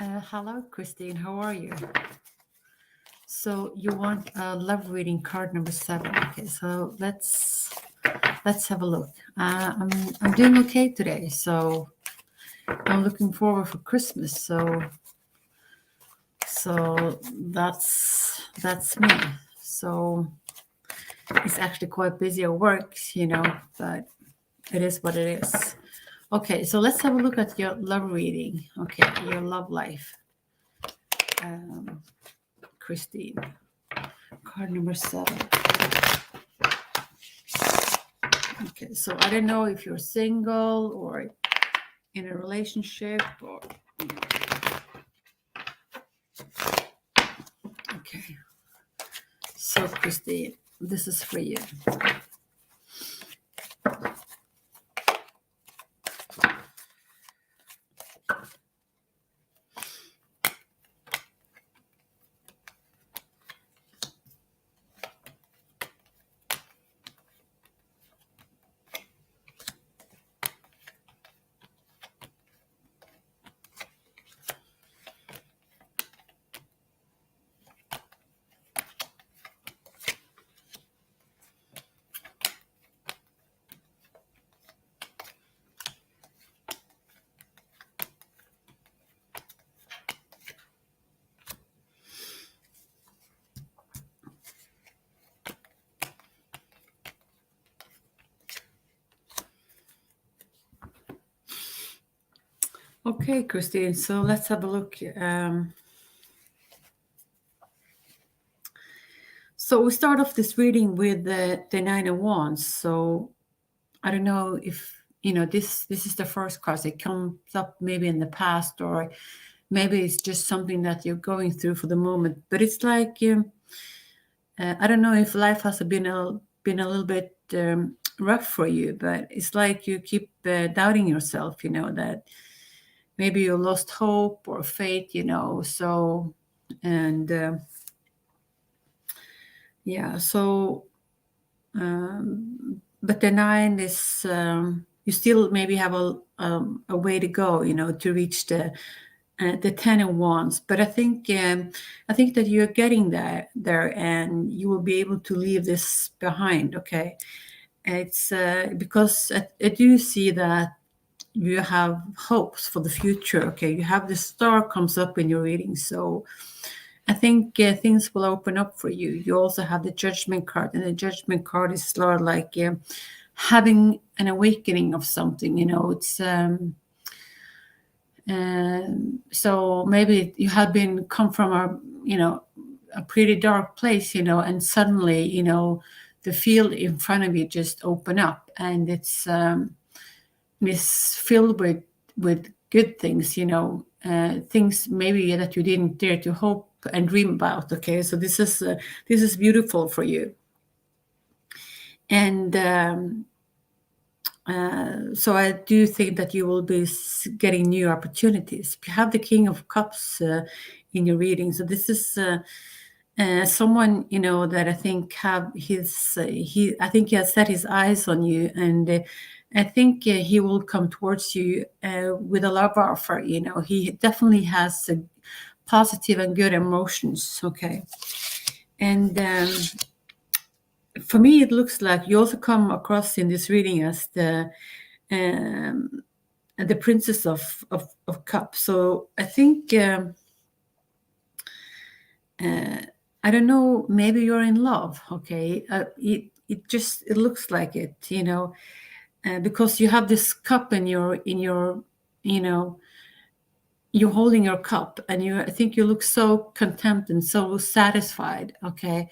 Hello, Christine. How are you? So you want love reading card number 7. Okay, so let's have a look. I'm doing okay today. So I'm looking forward for Christmas. So that's me. So it's actually quite busy at work, but it is what it is. Okay, so let's have a look at your love reading. Okay, your love life. Christine. Card number 7. Okay, so I don't know if you're single or in a relationship or. Okay, so Christine, this is for you. Okay, Christine, so let's have a look. So we start off this reading with the Nine of Wands. So I don't know if this is the first card. It comes up maybe in the past, or maybe it's just something that you're going through for the moment. But it's like I don't know if life has been a little bit rough for you, but it's like you keep doubting yourself. That maybe you lost hope or faith. So and yeah. So but the 9 is you still maybe have a way to go, to reach the 10 of Wands. But I think that you're getting there, and you will be able to leave this behind. Okay, it's because I do see that you have hopes for the future. Okay, you have the star comes up in your reading, so I think things will open up for you. You also have the Judgment card, and the Judgment card is sort of like having an awakening of something. It's so maybe you have been come from a pretty dark place, and suddenly the field in front of you just open up, and it's filled with good things, things maybe that you didn't dare to hope and dream about. Okay, so this is beautiful for you, and so I do think that you will be getting new opportunities. You have the King of Cups in your reading, so this is someone that I think have his I think he has set his eyes on you, and I think he will come towards you with a love offer. He definitely has positive and good emotions. Okay, and for me, it looks like you also come across in this reading as the Princess of Cups. So I think I don't know. Maybe you're in love. Okay, it looks like it. Because you have this cup in your you're holding your cup, and I think you look so content and so satisfied. Okay,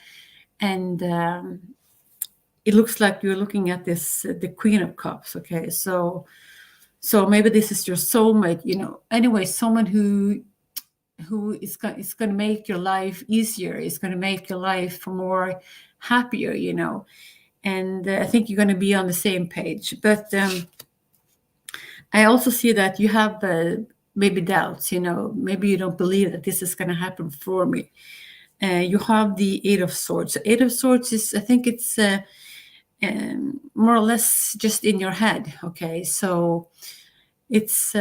and it looks like you're looking at this the Queen of Cups. Okay, so maybe this is your soulmate. Anyway, someone who is going to make your life easier. It's going to make your life more happier. And I think you're going to be on the same page. But I also see that you have maybe doubts. Maybe you don't believe that this is going to happen for me. You have the Eight of Swords. The Eight of Swords is, I think it's more or less just in your head. Okay, so it's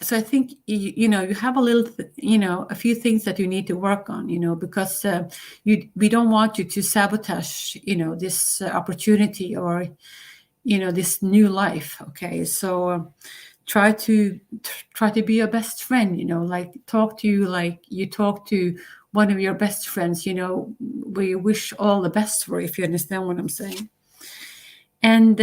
so I think you have a little a few things that you need to work on, because we don't want you to sabotage this opportunity, or this new life. Okay, so try to be your best friend, like talk to you like you talk to one of your best friends, where you wish all the best for, if you understand what I'm saying. And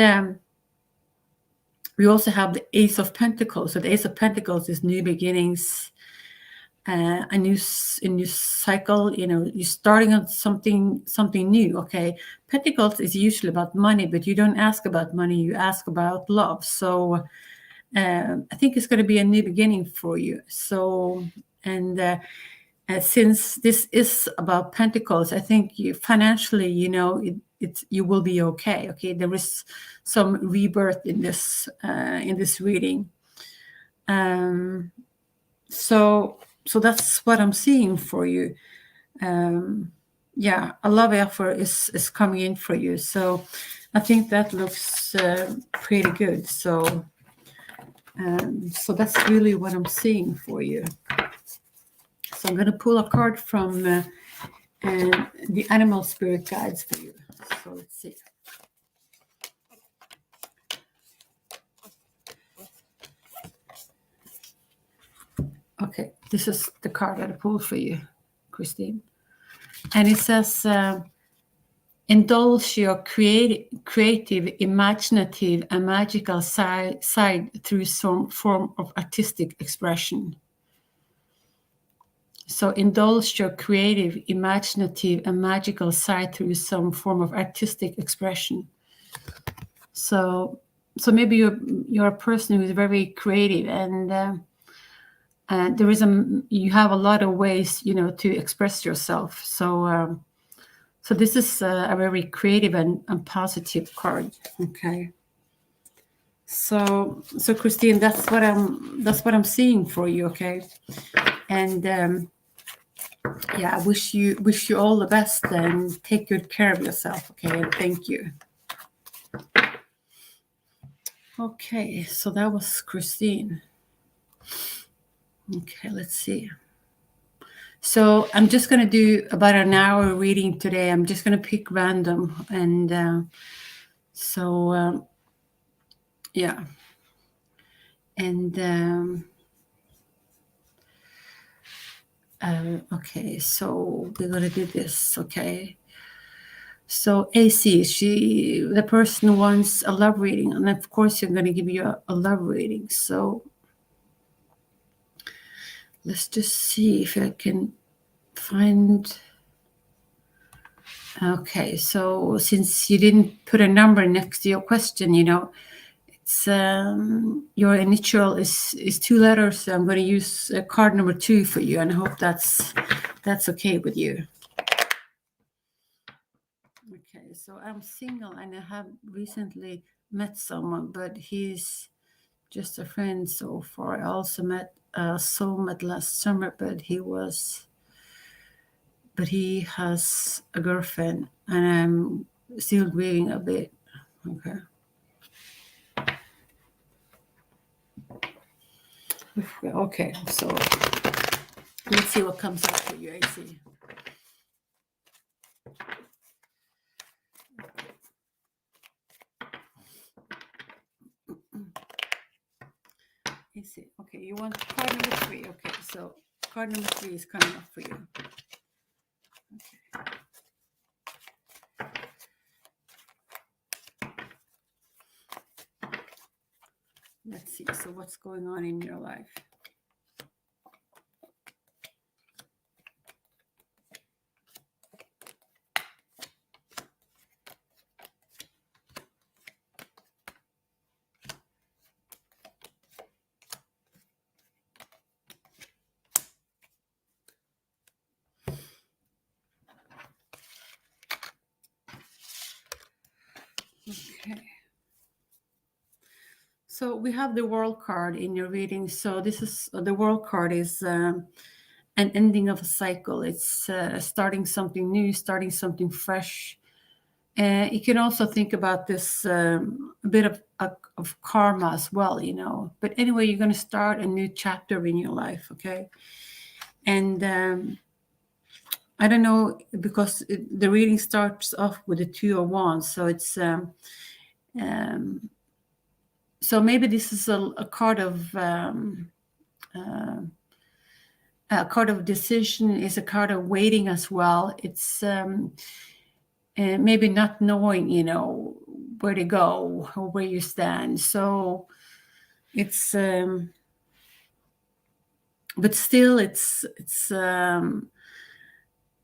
we also have the Ace of Pentacles. So the Ace of Pentacles is new beginnings, a new cycle. You're starting on something new. Okay, Pentacles is usually about money, but you don't ask about money. You ask about love. So I think it's going to be a new beginning for you. So, and since this is about Pentacles, I think financially, you will be okay. Okay, there is some rebirth in this reading. So that's what I'm seeing for you. Yeah, a love offer is coming in for you. So I think that looks pretty good. So that's really what I'm seeing for you. So I'm going to pull a card from the animal spirit guides for you. So let's see. Okay, this is the card that I pulled for you, Christine. And it says, indulge your creative, imaginative, and magical side through some form of artistic expression. So indulge your creative, imaginative, and magical side through some form of artistic expression. So maybe you're a person who is very creative, and you have a lot of ways to express yourself. So this is a very creative and positive card. Okay. So Christine, that's what I'm seeing for you. Okay. And yeah, I wish you all the best, and take good care of yourself. Okay. And thank you. Okay. So that was Christine. Okay. Let's see. So I'm just going to do about an hour reading today. I'm just going to pick random. And yeah. And okay, so we're going to do this. Okay. So AC, the person wants a love reading. And of course, you're going to give you a love reading. So let's just see if I can find. Okay, so since you didn't put a number next to your question, it's your initial is 2 letters. So I'm going to use card number 2 for you, and I hope that's okay with you. Okay, so I'm single, and I have recently met someone, but he's just a friend so far. I also met a soulmate last summer, but he has a girlfriend, and I'm still grieving a bit. Okay. Okay, so let's see what comes up for you, AC. AC. Okay, you want card number 3. Okay, so card number 3 is coming up for you. Okay. Let's see. So what's going on in your life? Okay. So we have the World card in your reading. So this is the World card is an ending of a cycle. It's starting something new, starting something fresh. You can also think about this a bit of karma as well, But anyway, you're going to start a new chapter in your life, okay? And I don't know, because the reading starts off with the Two of Wands, so it's so maybe this is a card of a card of decision, is a card of waiting as well. It's maybe not knowing, where to go or where you stand. So it's, but still, it's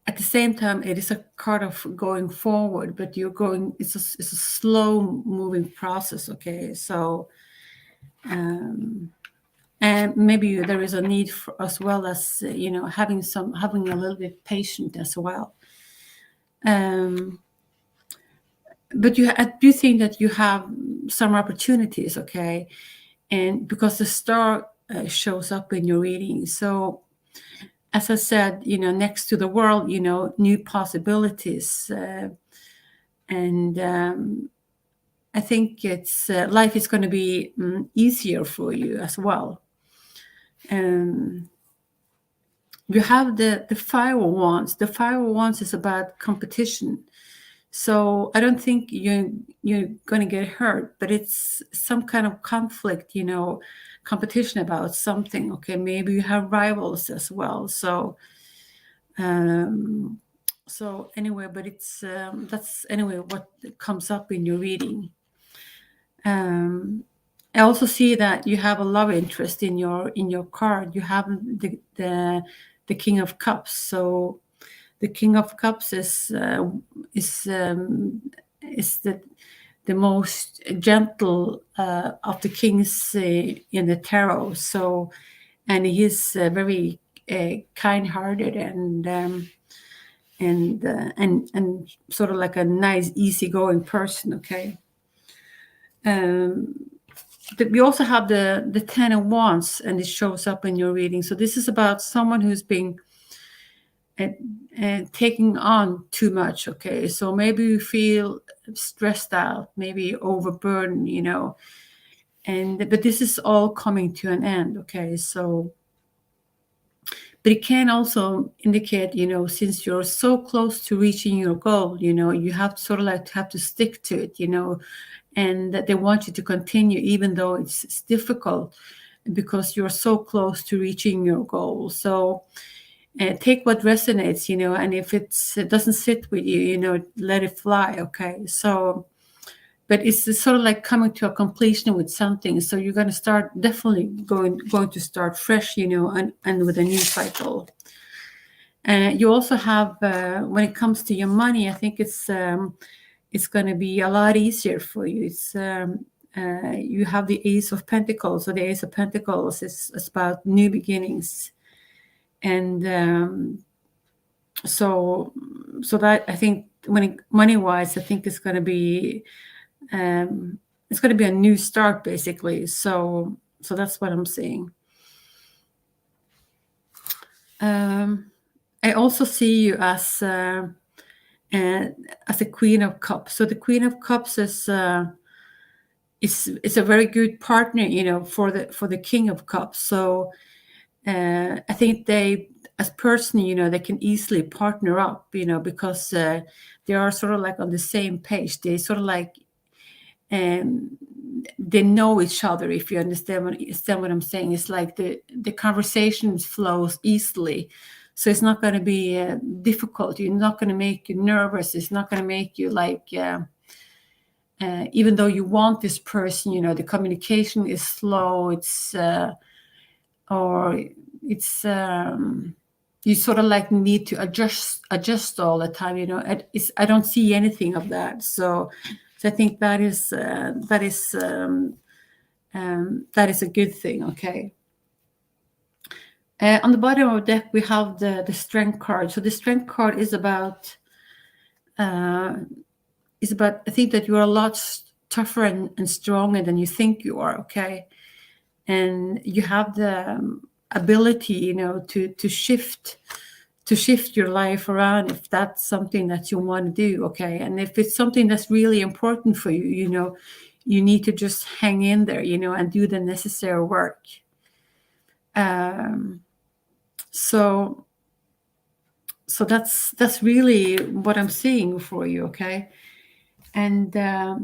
at the same time, it is a card of going forward, but you're going. It's a slow moving process. Okay, so. And maybe there is a need for, as well as having a little bit patient as well. But I do think that you have some opportunities, okay, and because the star shows up in your reading. So, as I said, next to the world, new possibilities, and I think it's life is going to be easier for you as well. You have the Five of Wands. The Five of Wands is about competition. So I don't think you're going to get hurt, but it's some kind of conflict, competition about something. Okay, maybe you have rivals as well. So anyway, but it's that's anyway what comes up in your reading. I also see that you have a love interest in your card. You have the King of Cups. So the King of Cups is the most gentle of the kings in the tarot. So, and he's very kind-hearted and sort of like a nice, easygoing person. Okay. We also have the Ten of Wands, and it shows up in your reading. So this is about someone who's being taking on too much. Okay, so maybe you feel stressed out, maybe overburdened, but this is all coming to an end. Okay, so but it can also indicate, since you're so close to reaching your goal, you have to sort of like have to stick to it, and that they want you to continue even though it's difficult, because you're so close to reaching your goal. So take what resonates, and if it doesn't sit with you, let it fly. Okay, so but it's sort of like coming to a completion with something. So you're going to start definitely going to start fresh, and with a new cycle. You also have when it comes to your money, I think it's going to be a lot easier for you. It's you have the Ace of Pentacles. So the Ace of Pentacles is about new beginnings, and so that I think money wise, I think it's going to be a new start basically. So that's what I'm seeing. I also see you as a Queen of Cups. So the Queen of Cups is a very good partner, for the King of Cups. So I think they, as person, they can easily partner up, because they are sort of like on the same page. They sort of like they know each other. If you understand what I'm saying, it's like the conversation flows easily. So it's not going to be difficult. You're not going to make you nervous. It's not going to make you like, even though you want this person, the communication is slow. It's you sort of like need to adjust all the time. I don't see anything of that. So I think that is a good thing. Okay. On the bottom of the deck, we have the Strength card. So the Strength card is about I think that you are a lot tougher and stronger than you think you are. Okay, and you have the ability, to shift to shift your life around if that's something that you want to do, okay? And if it's something that's really important for you, you need to just hang in there, and do the necessary work. So that's really what I'm seeing for you, okay? And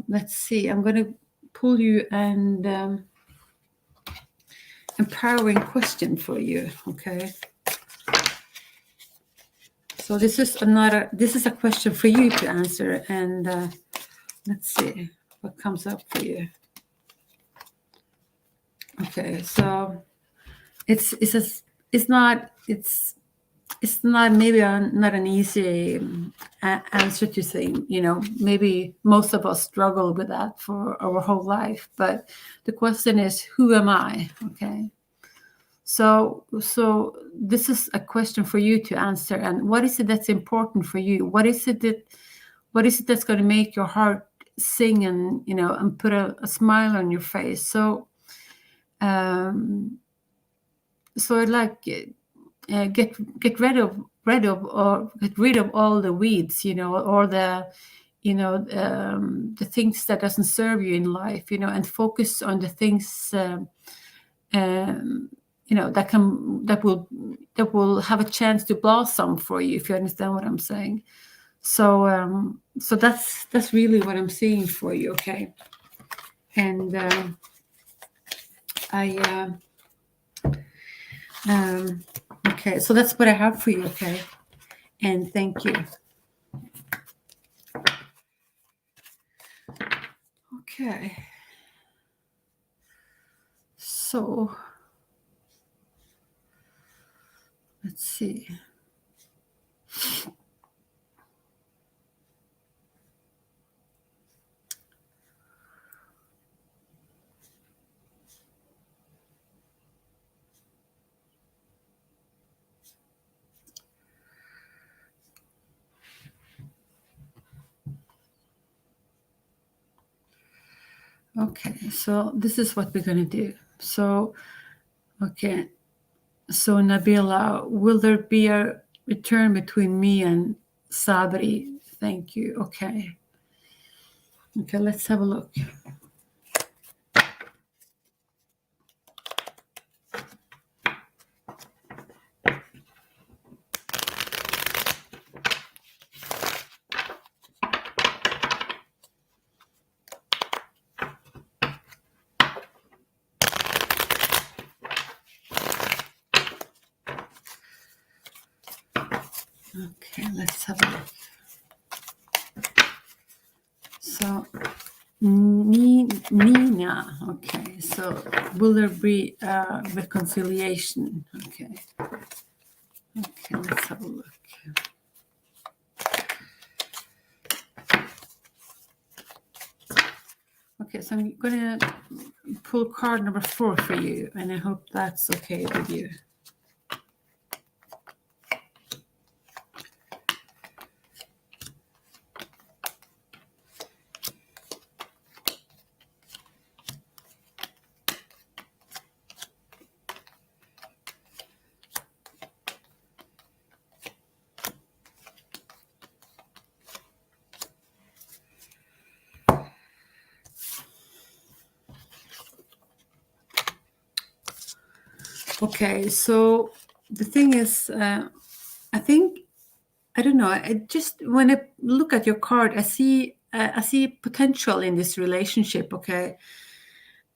let's see, I'm going to pull you an empowering question for you, okay? So this is a question for you to answer, and let's see what comes up for you. Okay, so it's not maybe not an easy answer to say. Maybe most of us struggle with that for our whole life. But the question is, who am I? Okay. So this is a question for you to answer. And what is it that's important for you? What is it that's going to make your heart sing and put a smile on your face? So I'd like get rid of all the weeds, or the the things that doesn't serve you in life, and focus on the things that will have a chance to blossom for you, if you understand what I'm saying. So that's really what I'm seeing for you, okay? And okay, so that's what I have for you, okay? And thank you. Okay. So let's see. Okay, so this is what we're going to do. So, okay. So, Nabila, will there be a return between me and Sabri? Thank you. Okay. Okay, let's have a look. Okay, let's have a look. So, Nina, okay, so will there be reconciliation? Okay, let's have a look. Okay, so I'm going to pull card number 4 for you, and I hope that's okay with you. Okay, so the thing is, I don't know. I just, when I look at your card, I see potential in this relationship. Okay,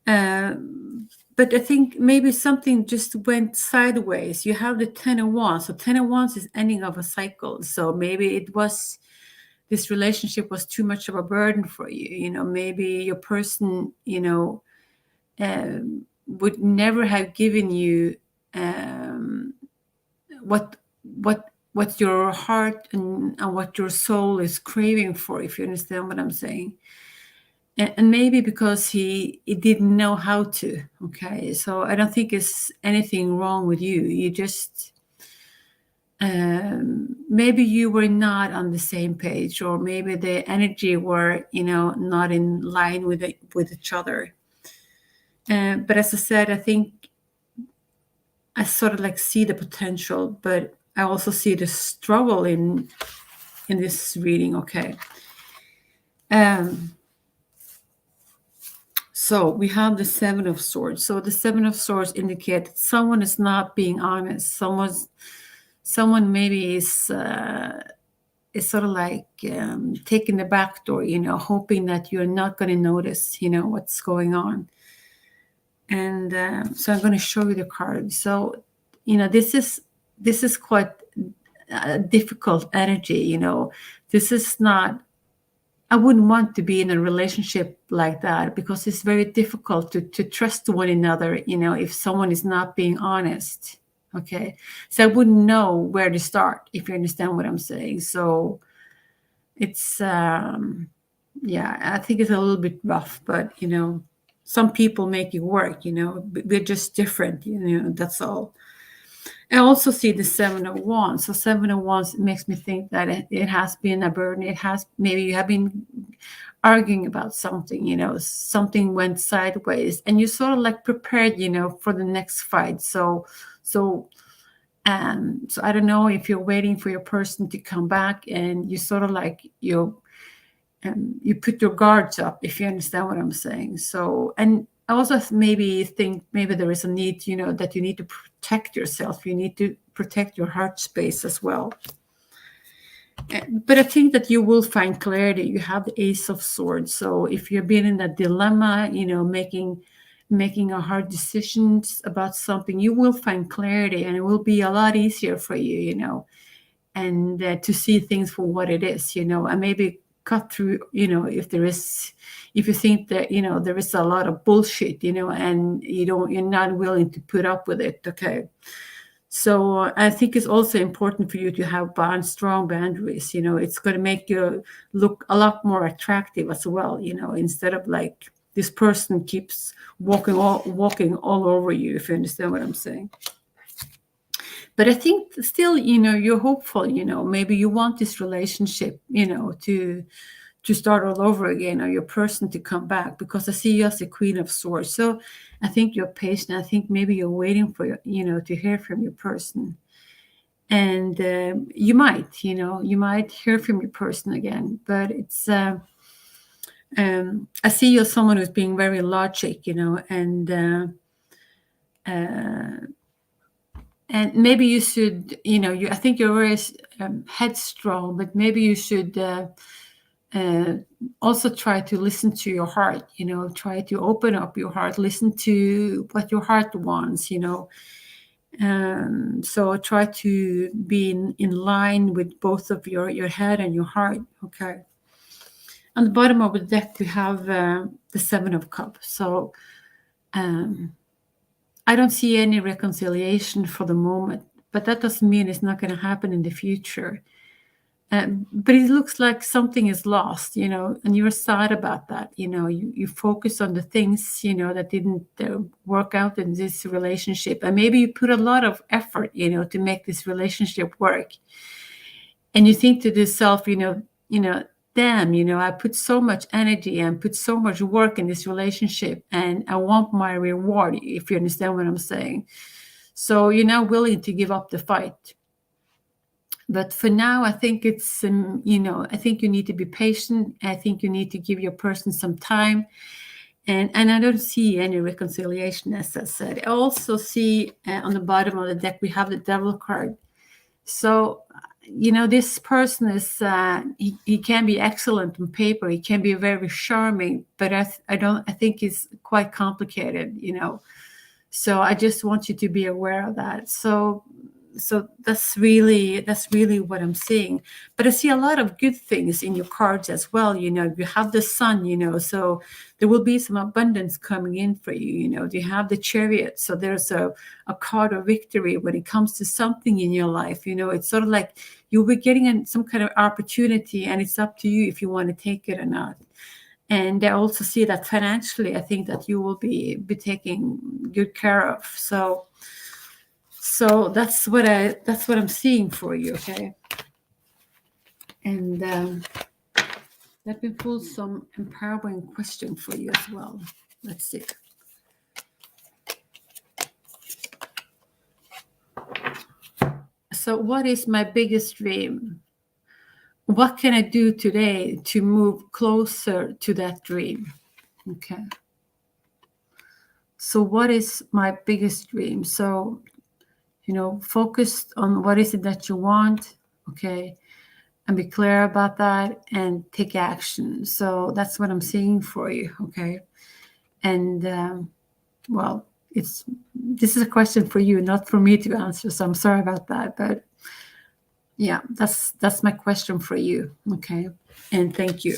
but I think maybe something just went sideways. You have the 10 of Wands, so 10 of Wands is ending of a cycle. So maybe this relationship was too much of a burden for you. Maybe your person, would never have given you what your heart and what your soul is craving for, if you understand what I'm saying. And maybe because he didn't know how to. Okay, so I don't think it's anything wrong with you. You just maybe you were not on the same page, or maybe the energy were not in line with each other. But as I said, I think I sort of see the potential, but I also see the struggle in this reading. Okay. So we have the Seven of Swords. So the Seven of Swords indicate that someone is not being honest. Someone maybe is sort of like taking the back door, hoping that you're not going to notice, what's going on. And so I'm going to show you the card. So, this is quite a difficult energy. This is not. I wouldn't want to be in a relationship like that, because it's very difficult to trust one another, if someone is not being honest. Okay. So I wouldn't know where to start, if you understand what I'm saying. So it's, yeah, I think it's a little bit rough, but, some people make it work, we're just different, that's all. I also see the Seven of Wands. So Seven of Wands makes me think that it has been a burden. Maybe you have been arguing about something, something went sideways, and you sort of like prepared, for the next fight. So I don't know if you're waiting for your person to come back, and you sort of like you put your guards up, if you understand what I'm saying. So, and I also maybe think maybe there is a need, that you need to protect yourself. You need to protect your heart space as well. But I think that you will find clarity. You have the Ace of Swords. So if you've been in that dilemma, making a hard decisions about something, you will find clarity, and it will be a lot easier for you, and to see things for what it is, and maybe cut through, if you think that, there is a lot of bullshit, and you're not willing to put up with it. Okay. So I think it's also important for you to have strong boundaries. It's going to make you look a lot more attractive as well, instead of like this person keeps walking all over you, if you understand what I'm saying. But I think still, you're hopeful, maybe you want this relationship, to start all over again, or your person to come back, because I see you as the Queen of Swords. So I think you're patient. I think maybe you're waiting for, to hear from your person. And you might hear from your person again, but it's, I see you as someone who's being very logic, and maybe you should, I think you're very headstrong, but maybe you should also try to listen to your heart, try to open up your heart, listen to what your heart wants, so try to be in line with both of your head and your heart. Okay. On the bottom of the deck, we have the Seven of Cups. So I don't see any reconciliation for the moment, but that doesn't mean it's not going to happen in the future. But it looks like something is lost, and you're sad about that. You focus on the things, that didn't work out in this relationship. And maybe you put a lot of effort, to make this relationship work. And you think to yourself, damn, I put so much energy and put so much work in this relationship, and I want my reward, if you understand what I'm saying. So you're not willing to give up the fight. But for now, I think it's, I think you need to be patient. I think you need to give your person some time. And I don't see any reconciliation, as I said. I also see on the bottom of the deck, we have the Devil card. So, this person is, he can be excellent on paper. He can be very charming, but I think he's quite complicated, So I just want you to be aware of that. So that's really what I'm seeing. But I see a lot of good things in your cards as well. You have the Sun, so there will be some abundance coming in for you. You have the Chariot, so there's a card of victory when it comes to something in your life. It's sort of like you'll be getting some kind of opportunity, and it's up to you if you want to take it or not. And I also see that financially, I think that you will be taken good care of. So that's what I'm seeing for you. Okay. And let me pull some empowering question for you as well. Let's see. so what is my biggest dream? What can I do today to move closer to that dream? Okay. So what is my biggest dream? So, focus on what is it that you want, okay, and be clear about that and take action. So that's what I'm seeing for you, okay? And well, this is a question for you, not for me to answer. So I'm sorry about that, but yeah, that's my question for you, okay? And thank you.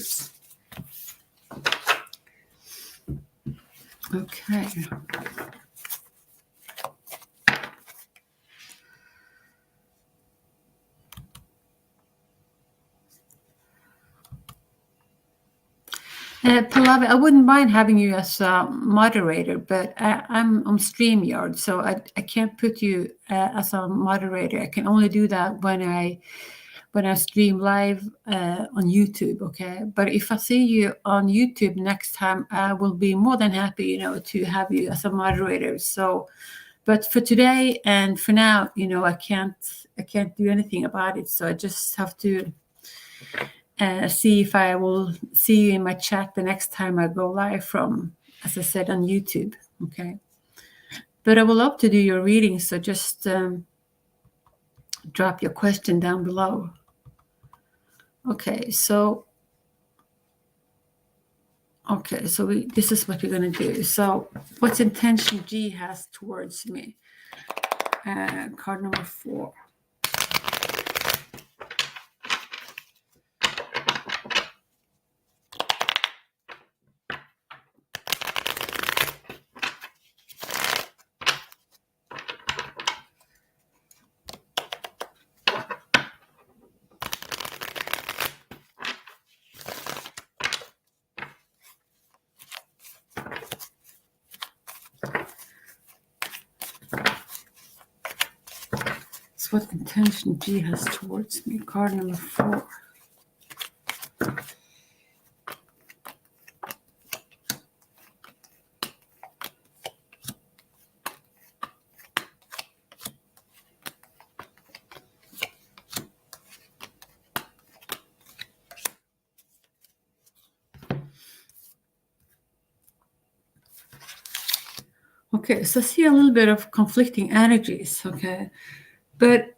Okay. Pallavi, I wouldn't mind having you as a moderator, but I'm on StreamYard, so I can't put you as a moderator. I can only do that when I stream live on YouTube, okay? But if I see you on YouTube next time, I will be more than happy, to have you as a moderator. So, but for today and for now, I can't do anything about it. So I just have to see if I will see you in my chat the next time I go live from, as I said, on YouTube, okay? But I would love to do your reading, so just drop your question down below. Okay, so this is what we're going to do. So what's intention G has towards me? Card number 4. What intention G has towards me? Card number 4. Okay, so I see a little bit of conflicting energies, okay? But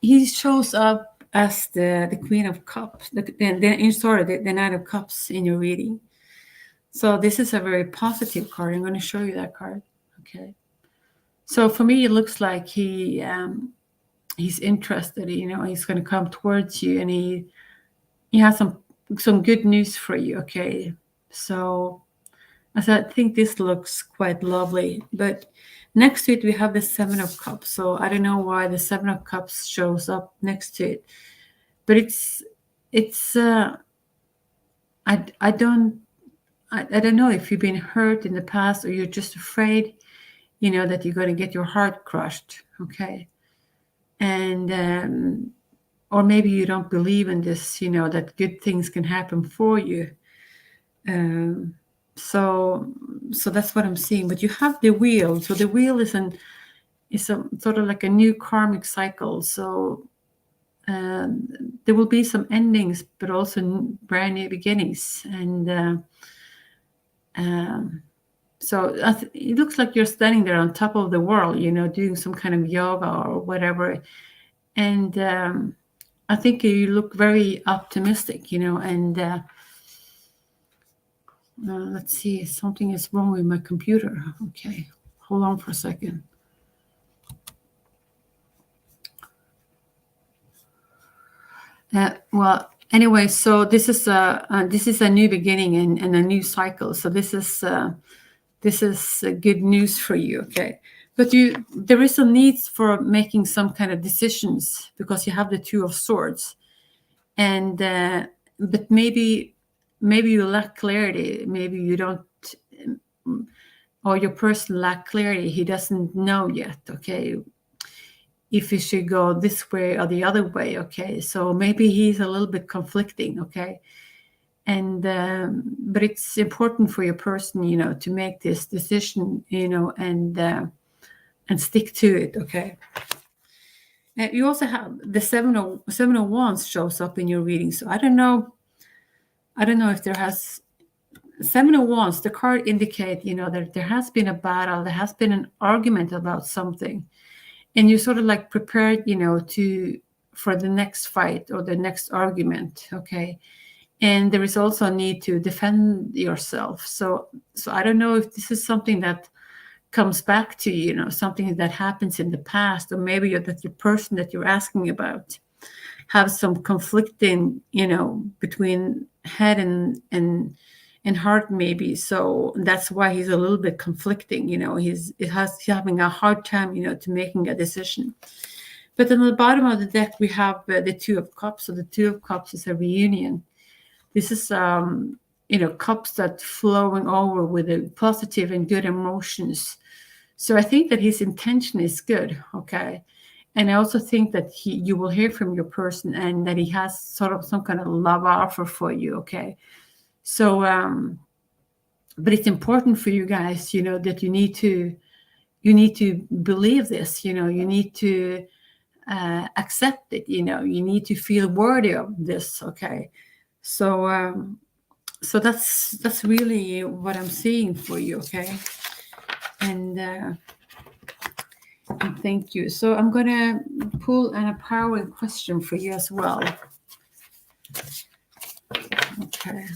he shows up as the Queen of Cups, the Knight of Cups in your reading. So this is a very positive card. I'm going to show you that card, okay? So for me, it looks like he's interested. He's going to come towards you, and he has some good news for you, okay? So as I think this looks quite lovely, but next to it we have the 7 of Cups. So I don't know why the 7 of Cups shows up next to it, but it's I don't know if you've been hurt in the past, or you're just afraid, that you're going to get your heart crushed, okay? And or maybe you don't believe in this, that good things can happen for you. So that's what I'm seeing. But you have the wheel. So the wheel is a sort of like a new karmic cycle. So there will be some endings, but also brand new beginnings. And so it looks like you're standing there on top of the world, doing some kind of yoga or whatever. And I think you look very optimistic, and let's see, something is wrong with my computer. Okay, hold on for a second. Well, anyway, so this is a new beginning and a new cycle. So this is good news for you, okay? But there is a need for making some kind of decisions, because you have the 2 of Swords, and but maybe you lack clarity. Maybe you don't, or your person lack clarity. He doesn't know yet, okay, if he should go this way or the other way, okay? So maybe he's a little bit conflicting, okay? And but it's important for your person, to make this decision, and stick to it, okay? You also have the seven of wands shows up in your reading. So I don't know. I don't know if there has seven of wands. The card indicate, that there has been a battle. There has been an argument about something, and you sort of like prepared, to for the next fight or the next argument. Okay, and there is also a need to defend yourself. So I don't know if this is something that comes back to you, something that happens in the past, or maybe that the person that you're asking about have some conflicting, between head and heart, maybe. So that's why he's a little bit conflicting. He's having a hard time, to making a decision. But on the bottom of the deck, we have the Two of Cups. So the Two of Cups is a reunion. This is cups that flowing over with the positive and good emotions. So I think that his intention is good. Okay. And I also think that you will hear from your person, and that he has sort of some kind of love offer for you. Okay. So but it's important for you guys, that you need to believe this. You need to accept it. You need to feel worthy of this. Okay. So that's really what I'm seeing for you. Okay. And thank you. So I'm gonna pull an empowering question for you as well. Okay.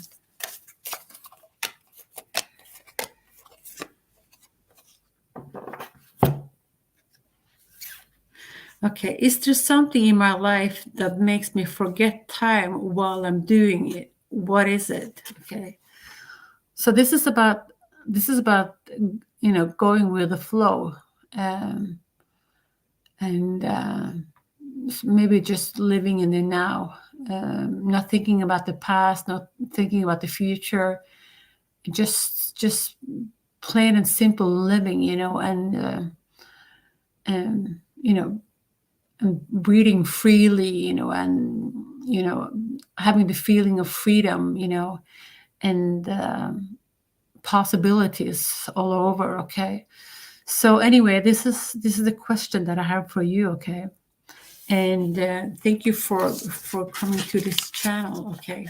Okay, is there something in my life that makes me forget time while I'm doing it? What is it? Okay. So this is about going with the flow, and maybe just living in the now, not thinking about the past, not thinking about the future, just plain and simple living, and and breathing freely, and having the feeling of freedom, and possibilities all over. Okay. So anyway, this is the question that I have for you. Okay. And thank you for coming to this channel. Okay.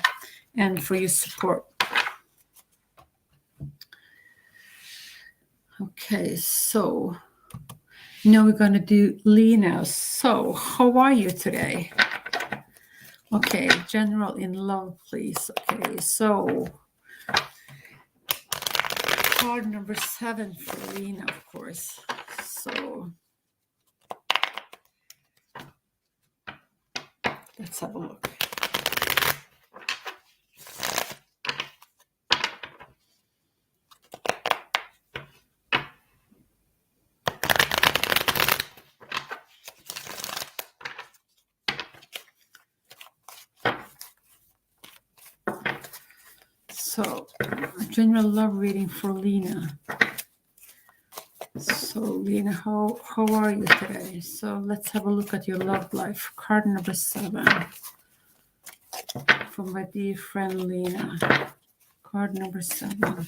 And for your support. Okay. So now we're going to do Lena. So how are you today? Okay. General in love, please. Okay. So card number 7 for Lena, of course. So let's have a look. So, general love reading for Lena. So, Lena, how are you today? So, let's have a look at your love life. Card number 7 from my dear friend Lena. Card number 7.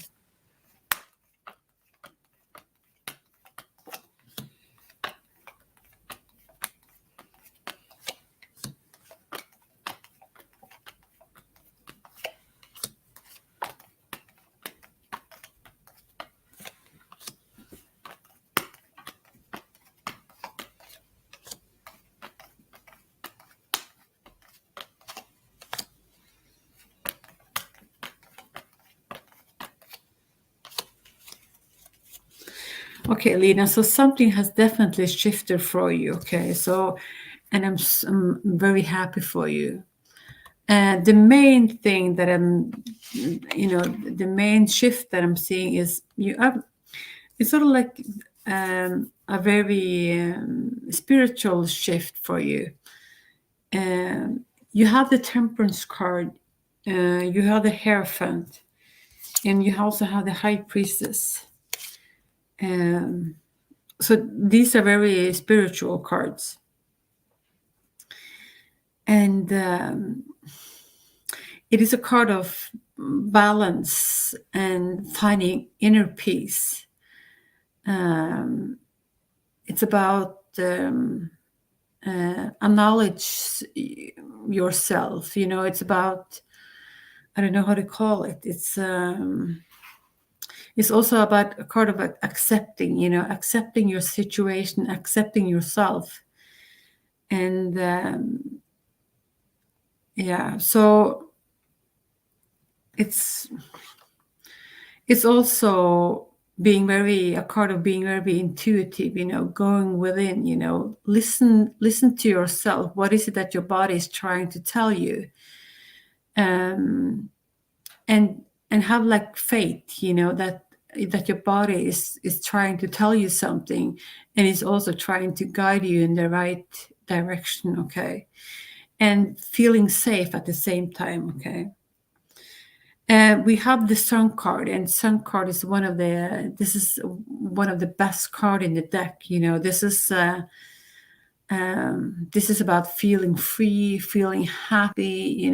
Okay, Lena, so something has definitely shifted for you. Okay, so, and I'm very happy for you. The main thing that the main shift that I'm seeing is it's sort of like a very spiritual shift for you. You have the Temperance card, you have the Hierophant, and you also have the High Priestess. So these are very spiritual cards. And it is a card of balance and finding inner peace. It's about acknowledge yourself. It's about, I don't know how to call it. It's also about a kind of accepting, accepting your situation, accepting yourself. And yeah, so it's also a part of being very intuitive, going within, listen to yourself. What is it that your body is trying to tell you? And have like faith, that your body is trying to tell you something, and is also trying to guide you in the right direction. Okay. And feeling safe at the same time. Okay. We have the Sun card, and Sun card is this is one of the best card in the deck. This is about feeling free, feeling happy,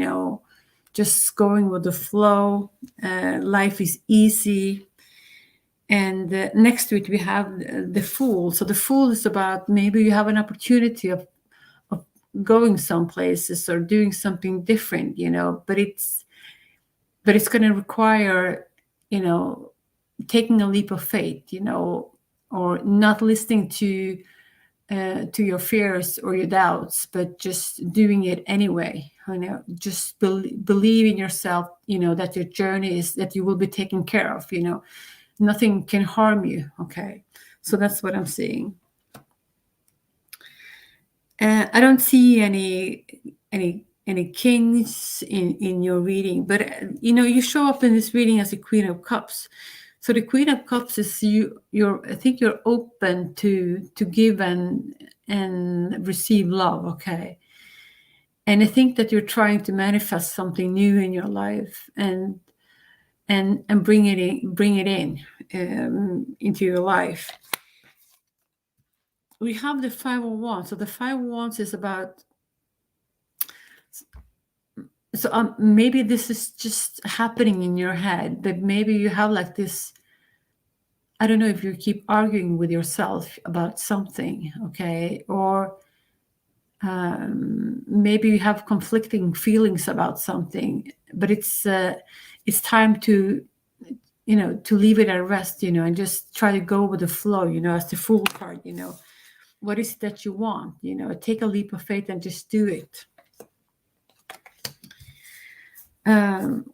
just going with the flow. Life is easy. And next to it, we have the Fool. So the Fool is about, maybe you have an opportunity of going some places or doing something different, but it's going to require, taking a leap of faith, or not listening to your fears or your doubts, but just doing it anyway. Just believe in yourself, that your journey is, that you will be taken care of. Nothing can harm you. Okay. So that's what I'm seeing. I don't see any kings in your reading, but you show up in this reading as a Queen of Cups. So the Queen of Cups is I think you're open to give and receive love. Okay. And I think that you're trying to manifest something new in your life, and bring it in into your life. We have the Five of Wands. So the Five of Wands is about, so maybe this is just happening in your head, but maybe you have like this, I don't know if you keep arguing with yourself about something, okay? Or maybe you have conflicting feelings about something, but it's time to, to leave it at rest, and just try to go with the flow, as the Fool card, what is it that you want, take a leap of faith and just do it.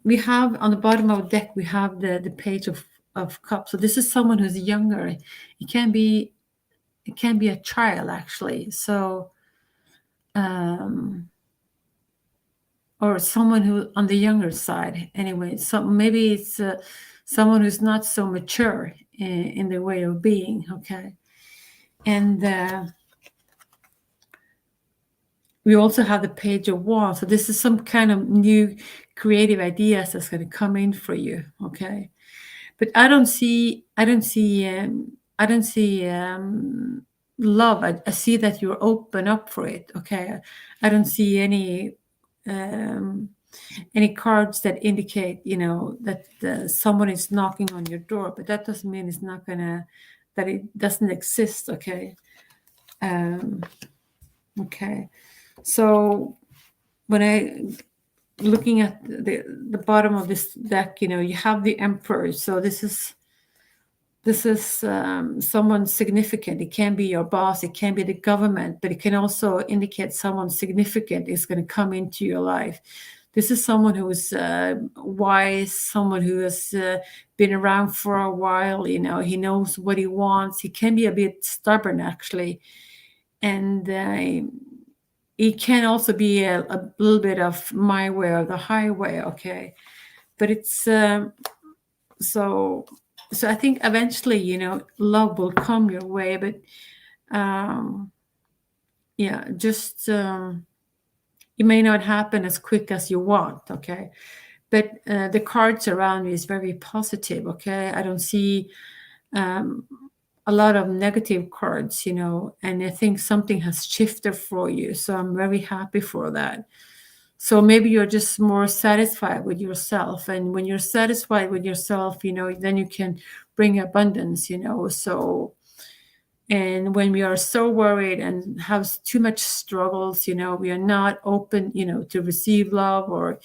We have on the bottom of the deck, we have the Page of Cups. So this is someone who's younger. It can be a child, actually. So, or someone who on the younger side. Anyway, so maybe it's someone who's not so mature in their way of being. Okay, and we also have the Page of Wands. So this is some kind of new creative ideas that's going to come in for you. Okay. But I don't see love. I see that you're open up for it. Okay. I don't see any cards that indicate, that someone is knocking on your door, but that doesn't mean that it doesn't exist. Okay. Okay. So when looking at the bottom of this deck, you have the Emperor. So this is someone significant. It can be your boss, it can be the government, but it can also indicate someone significant is going to come into your life. This is someone who is wise, someone who has been around for a while. He knows what he wants. He can be a bit stubborn, actually, and it can also be a little bit of my way or the highway. Okay, but it's so I think eventually, love will come your way, but just it may not happen as quick as you want. Okay, but the cards around me is very positive. Okay, I don't see a lot of negative cards, and I think something has shifted for you. So I'm very happy for that. So maybe you're just more satisfied with yourself. And when you're satisfied with yourself, then you can bring abundance, So And when we are so worried and have too much struggles, we are not open, to receive love, or,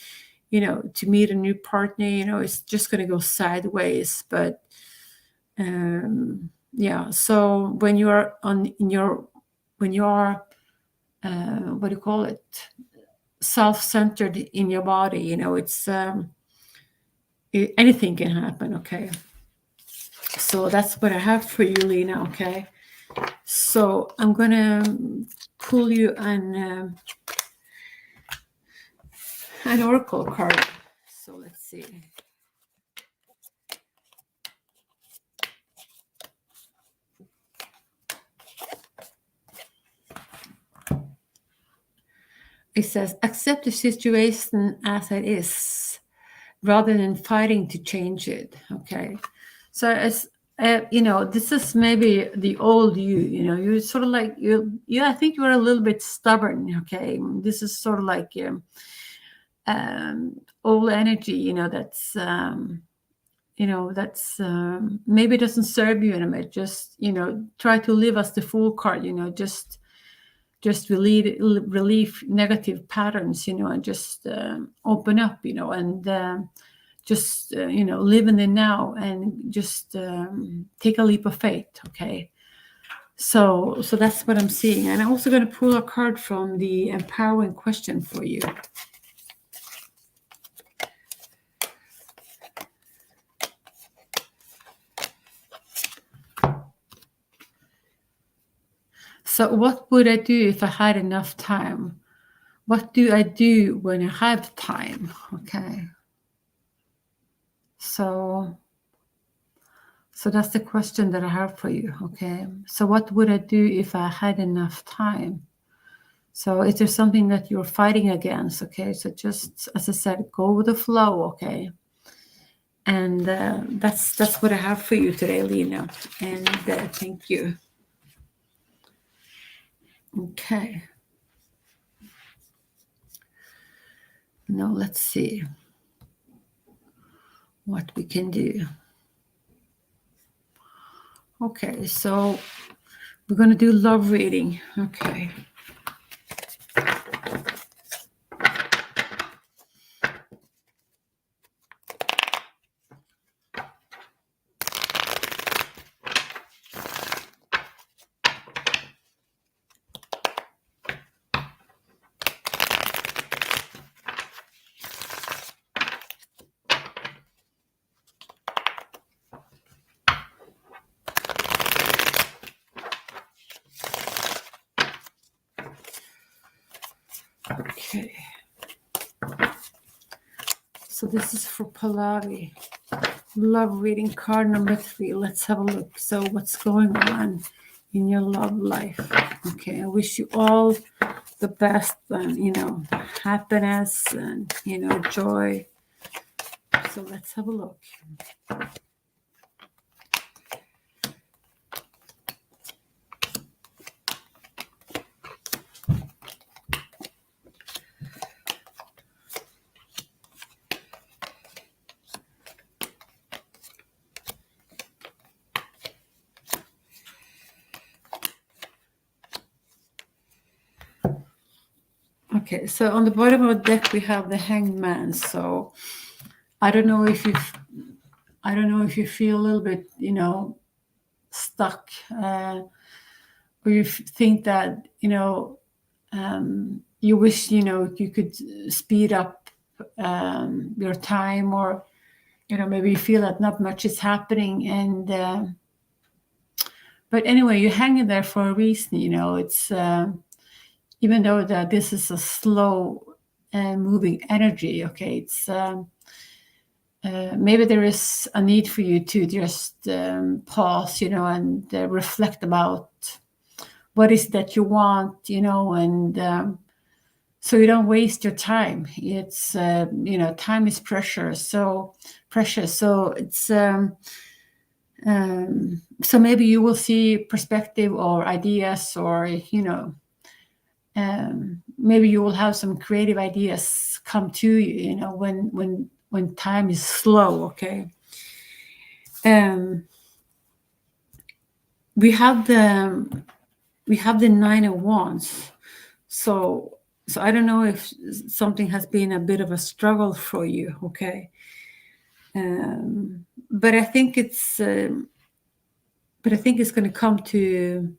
to meet a new partner, it's just going to go sideways. But yeah, so when you are when you are, what do you call it? Self-centered in your body, it's anything can happen. Okay. So that's what I have for you, Lena. Okay. So I'm gonna pull you an oracle card. So let's see. It says, accept the situation as it is, rather than fighting to change it. Okay. So as this is maybe the old you. You're sort of like I think you're a little bit stubborn. Okay. This is sort of like old energy. That's maybe doesn't serve you anymore. Just try to live as the fool card. Just relieve negative patterns. And just open up. And just live in the now, and just take a leap of faith. Okay. So that's what I'm seeing. And I'm also going to pull a card from the empowering question for you. So what would I do if I had enough time? What do I do when I have time? Okay. So that's the question that I have for you. Okay. So what would I do if I had enough time? So is there something that you're fighting against? Okay. So just, as I said, go with the flow. Okay. And that's what I have for you today, Lena. And thank you. Okay. Now let's see what we can do. Okay, so we're going to do love reading. Okay. Okay. So this is for Pallavi. Love reading card number 3. Let's have a look. So what's going on in your love life? Okay, I wish you all the best, and happiness and joy. So let's have a look. Okay, so on the bottom of the deck we have the Hanged Man. So I don't know if you feel a little bit, stuck, or you think that you wish you could speed up your time, or maybe you feel that not much is happening, and but anyway, you're hanging there for a reason. It's even though that this is a slow moving energy. Okay, it's maybe there is a need for you to just pause, and reflect about what is that you want, and so you don't waste your time. It's time is precious, so it's so maybe you will see perspective or ideas, or maybe you will have some creative ideas come to you, when time is slow. Okay. we have the Nine of Wands. So I don't know if something has been a bit of a struggle for you, okay? But I think it's going to come to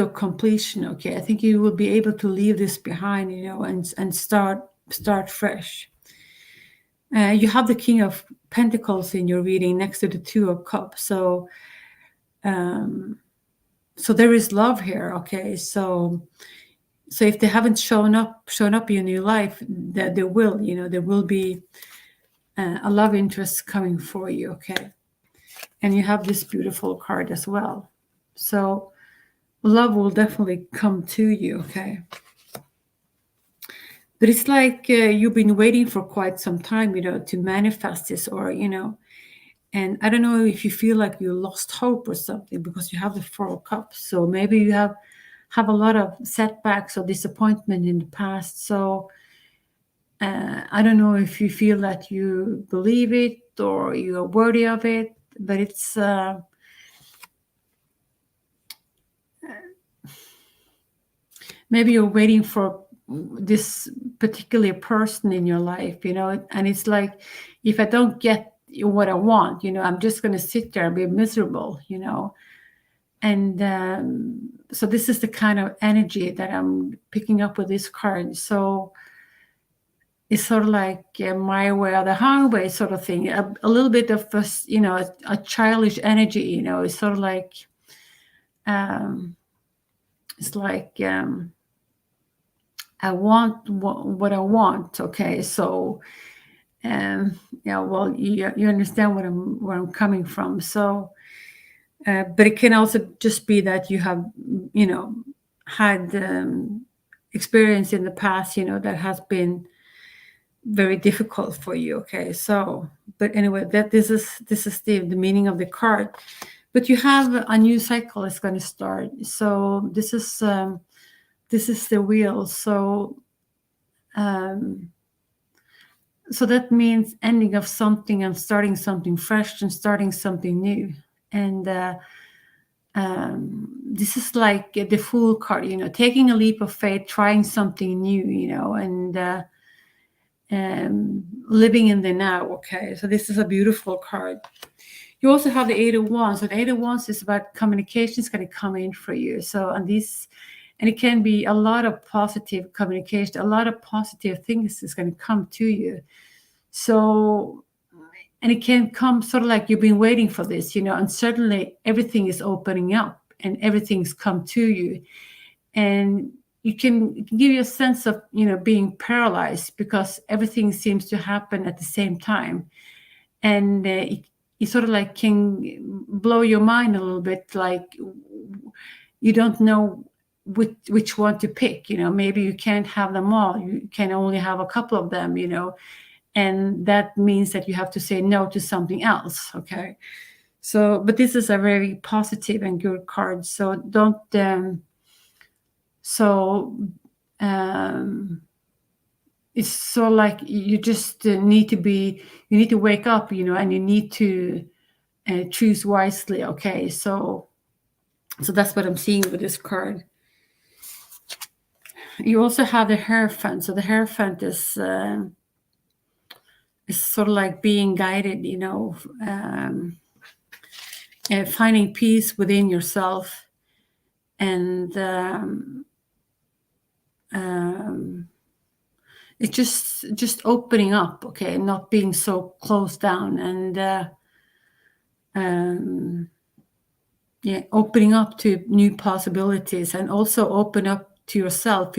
a completion, okay? I think you will be able to leave this behind, and start fresh. You have the King of Pentacles in your reading next to the Two of Cups, so there is love here, okay? So if they haven't shown up in your life, that there will be a love interest coming for you, okay? And you have this beautiful card as well. So love will definitely come to you, okay? But it's like you've been waiting for quite some time, to manifest this, or, and I don't know if you feel like you lost hope or something, because you have the Four of Cups. So maybe you have a lot of setbacks or disappointment in the past. So I don't know if you feel that you believe it or you are worthy of it, but it's maybe you're waiting for this particular person in your life, and it's like, if I don't get what I want, I'm just going to sit there and be miserable, and so this is the kind of energy that I'm picking up with this card. So it's sort of like my way or the highway sort of thing, a little bit of a childish energy, it's sort of like it's like I want what I want, okay? So well, you understand where I'm coming from. So but it can also just be that you have had experience in the past, that has been very difficult for you, okay? So but anyway, that this is the meaning of the card. But you have a new cycle is going to start. So this is the wheel. So so that means ending of something and starting something fresh and starting something new. And this is like the Fool card, taking a leap of faith, trying something new, and living in the now, okay? So this is a beautiful card. You also have the Eight of Wands. So the Eight of Wands is about communication is going to come in for you. So and it can be a lot of positive communication, a lot of positive things is going to come to you. So, and it can come sort of like you've been waiting for this, and suddenly everything is opening up and everything's come to you. And it can give you a sense of, being paralyzed because everything seems to happen at the same time. And it sort of like can blow your mind a little bit, like you don't know which one to pick, maybe you can't have them all, you can only have a couple of them, and that means that you have to say no to something else, okay? So but this is a very positive and good card, so don't it's so like you just need to wake up, and you need to choose wisely, okay? So that's what I'm seeing with this card. You also have the Hierophant. So the Hierophant is sort of like being guided, and finding peace within yourself, and it's just opening up, okay, not being so closed down, and opening up to new possibilities, and also open up to yourself,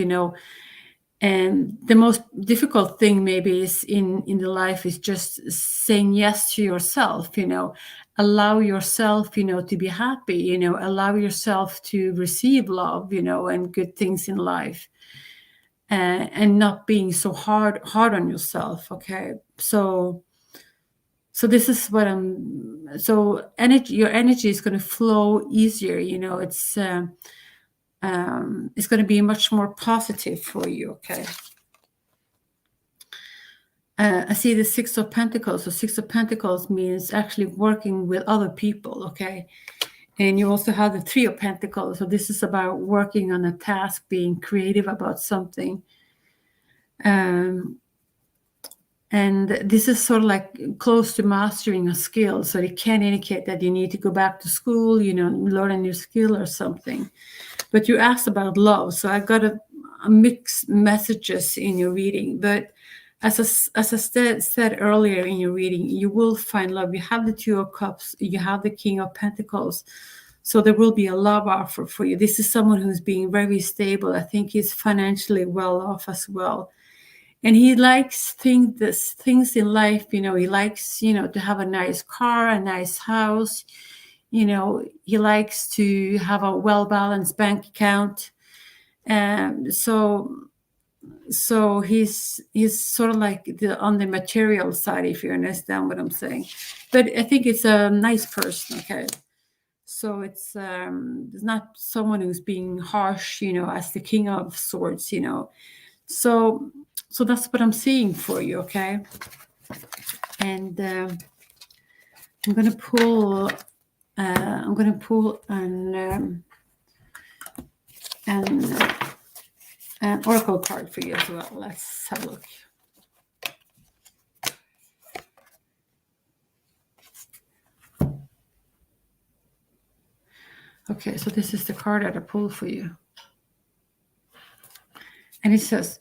and the most difficult thing maybe is in the life is just saying yes to yourself, allow yourself, to be happy, allow yourself to receive love, and good things in life, and not being so hard on yourself, okay? So this is what your energy is going to flow easier, it's going to be much more positive for you, okay? I see the Six of Pentacles. So Six of Pentacles means actually working with other people, okay? And you also have the Three of Pentacles. So this is about working on a task, being creative about something. And this is sort of like close to mastering a skill. So it can indicate that you need to go back to school, learn a new skill or something. But you asked about love. So I got a mixed messages in your reading. But as I said earlier in your reading, you will find love. You have the Two of Cups. You have the King of Pentacles. So there will be a love offer for you. This is someone who's being very stable. I think he's financially well off as well. And he likes things in life, he likes, to have a nice car, a nice house, he likes to have a well-balanced bank account. So he's sort of like on the material side, if you understand what I'm saying. But I think it's a nice person, okay? So it's not someone who's being harsh, as the King of Swords, So that's what I'm seeing for you, okay? And I'm gonna pull an oracle card for you as well. Let's have a look. Okay, so this is the card that I pulled for you, and it says,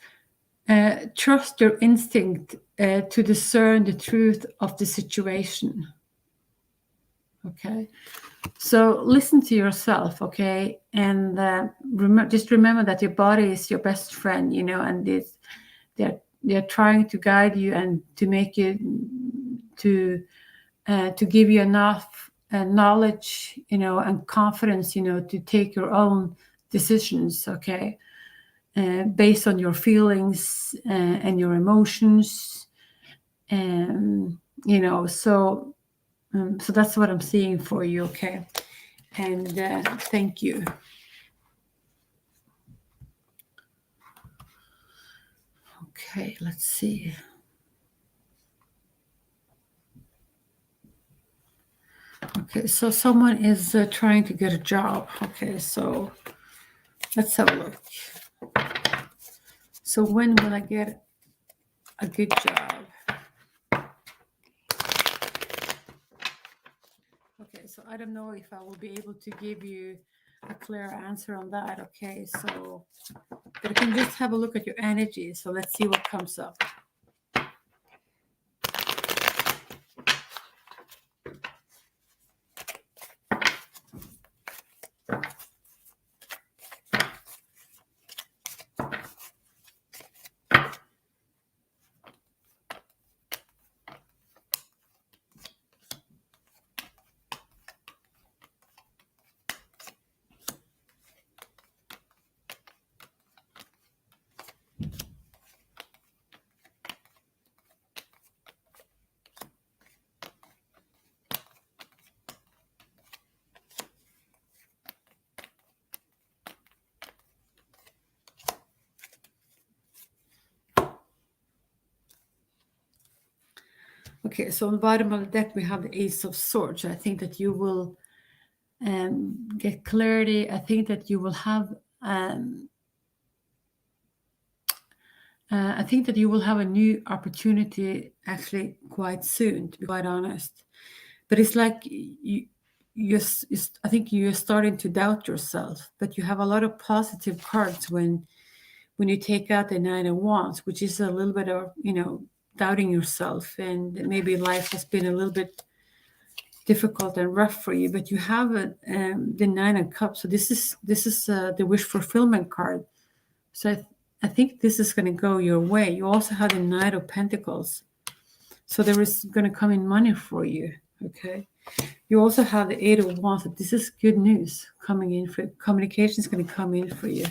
trust your instinct to discern the truth of the situation. Okay, so listen to yourself, okay, and just remember that your body is your best friend, and they're trying to guide you and to make you to give you enough knowledge, and confidence, to take your own decisions, okay. Based on your feelings and your emotions, and so that's what I'm seeing for you, okay. And thank you. Okay, let's see. Okay, so someone is trying to get a job. Okay, so let's have a look. So when will I get a good job? Okay, so I don't know if I will be able to give you a clear answer on that. Okay, so but you can just have a look at your energy. So let's see what comes up. Okay, so on the bottom of the deck, we have the Ace of Swords. I think that you will get clarity. I think that you will have I think that you will have a new opportunity actually quite soon, to be quite honest. But it's like I think you're starting to doubt yourself, but you have a lot of positive cards when you take out the Nine of Wands, which is a little bit of, doubting yourself, and maybe life has been a little bit difficult and rough for you, but you have the Nine of Cups. So this is the wish fulfillment card. So I think this is going to go your way. You also have the Knight of Pentacles. So there is going to come in money for you, okay? You also have the Eight of Wands. So this is good news coming in for you. Communication is going to come in for you.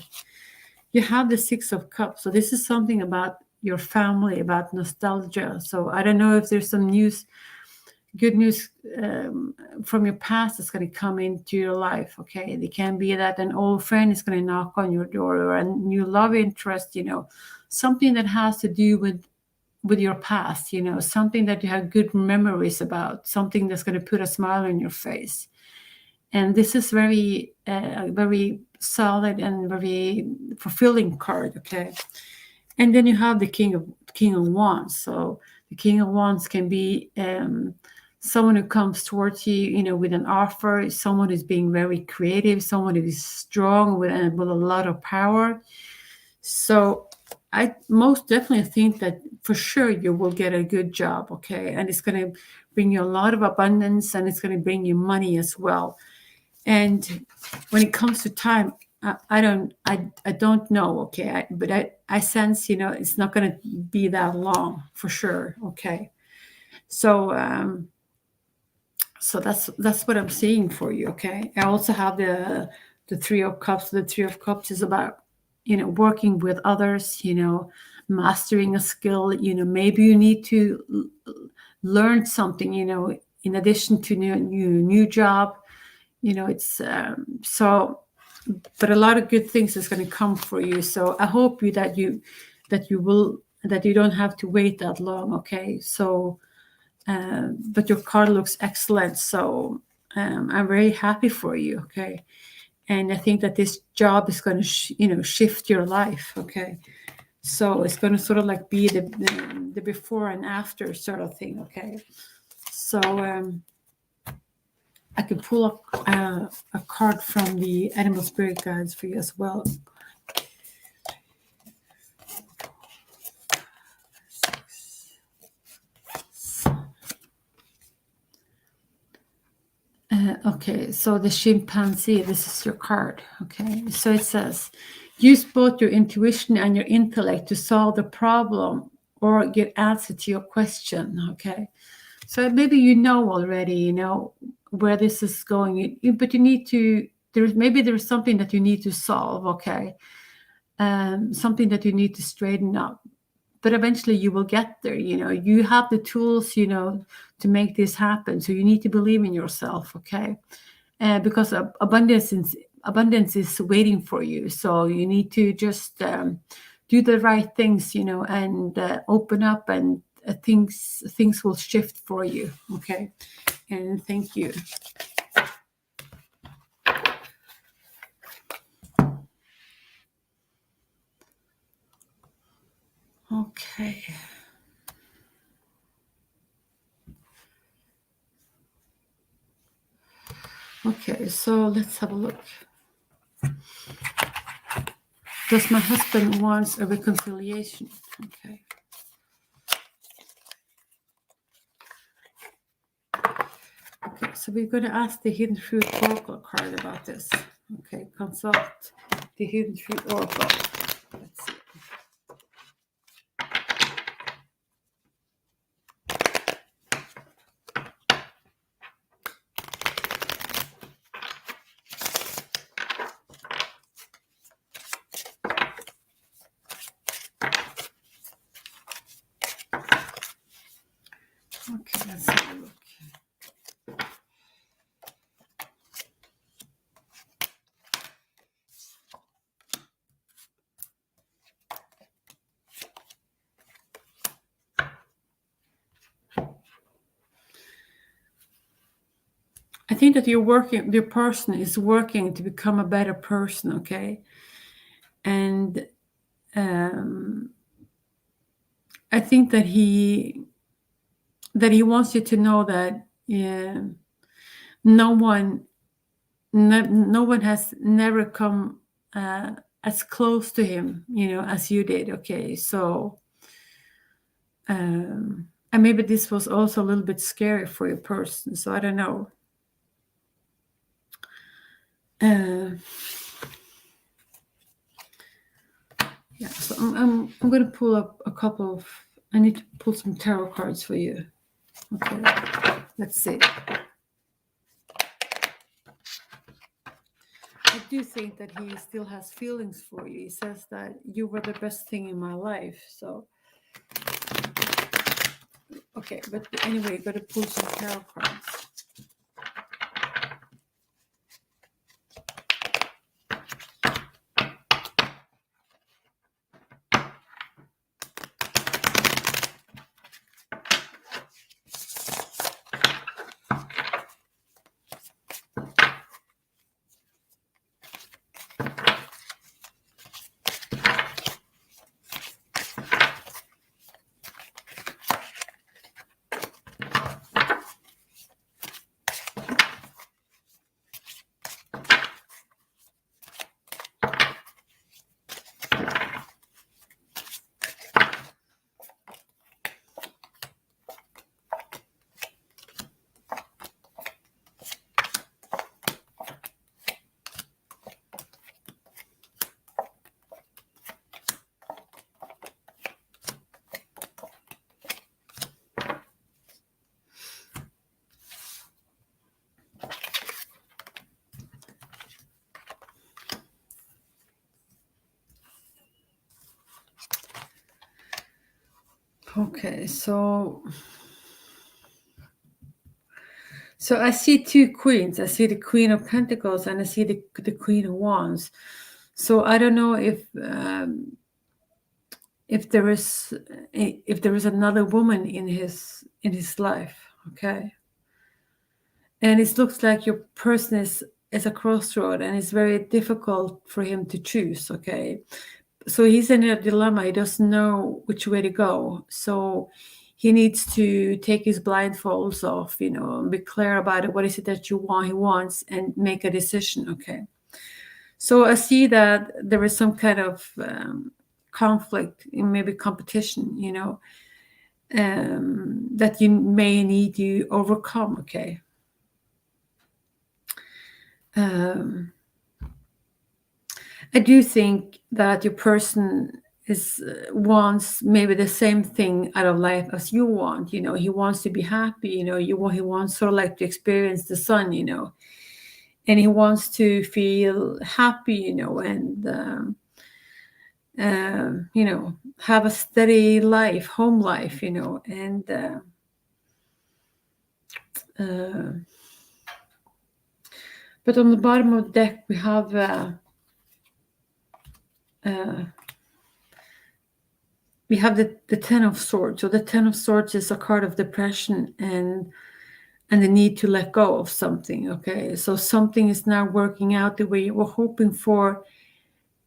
You have the Six of Cups. So this is something about your family, about nostalgia. So I don't know if there's some good news from your past that's going to come into your life, okay? It can be that an old friend is going to knock on your door, or a new love interest, something that has to do with with your past, something that you have good memories about, something that's going to put a smile on your face. And this is very, very solid and very fulfilling card, okay? And then you have the King of Wands. So the King of Wands can be someone who comes towards you, with an offer, someone who's being very creative, someone who is strong with a lot of power. So I most definitely think that for sure you will get a good job, okay? And it's going to bring you a lot of abundance, and it's going to bring you money as well. And when it comes to time, I don't know, okay? But I sense, it's not going to be that long for sure, okay? So so that's what I'm seeing for you, okay? I also have the Three of Cups. The Three of Cups is about, working with others, mastering a skill. Maybe you need to learn something, in addition to new job. It's so, but a lot of good things is going to come for you. So I hope that you don't have to wait that long, okay? So but your card looks excellent, so I'm very happy for you, okay? And I think that this job is going to shift your life, okay? So it's going to sort of like be the before and after sort of thing, okay? So I can pull up a card from the Animal Spirit Guides for you as well. Okay, so the chimpanzee, this is your card, okay? So it says, use both your intuition and your intellect to solve the problem or get answer to your question, okay? So maybe already, where this is going, but you need to, there's something that you need to solve, okay? Something that you need to straighten up. But eventually you will get there, you have the tools, to make this happen. So you need to believe in yourself, okay? Because abundance is waiting for you. So you need to just do the right things, and open up, and things will shift for you, okay? And thank you. Okay. Okay, so let's have a look. Does my husband wants a reconciliation? Okay. Okay, so we're going to ask the Hidden Fruit Oracle card about this. Okay, consult the Hidden Fruit Oracle. Let's see. Okay, let's have a look. I think that your person is working to become a better person, okay? And I think that he wants you to know that no one has never come as close to him, as you did, okay? So and maybe this was also a little bit scary for your person, so I don't know. Yeah, so I'm going to pull up a couple of, I need to pull some tarot cards for you. Okay, let's see. I do think that he still has feelings for you. He says that you were the best thing in my life. So, okay, but anyway, got to pull some tarot cards. Okay, so I see two queens. I see the Queen of Pentacles and I see the Queen of Wands. So I don't know if there is another woman in his life. Okay, and it looks like your person is a crossroad, and it's very difficult for him to choose. Okay, so he's in a dilemma. He doesn't know which way to go. So he needs to take his blindfolds off, and be clear about it. What is it that he wants, and make a decision. Okay. So I see that there is some kind of conflict, maybe competition, that you may need to overcome. Okay. I do think that your person wants maybe the same thing out of life as you want. He wants to be happy. He wants sort of like to experience the sun. And he wants to feel happy. Have a steady life, home life. And but on the bottom of the deck we have. We have the Ten of Swords. So the Ten of Swords is a card of depression and the need to let go of something. Okay, so something is not working out the way you were hoping for,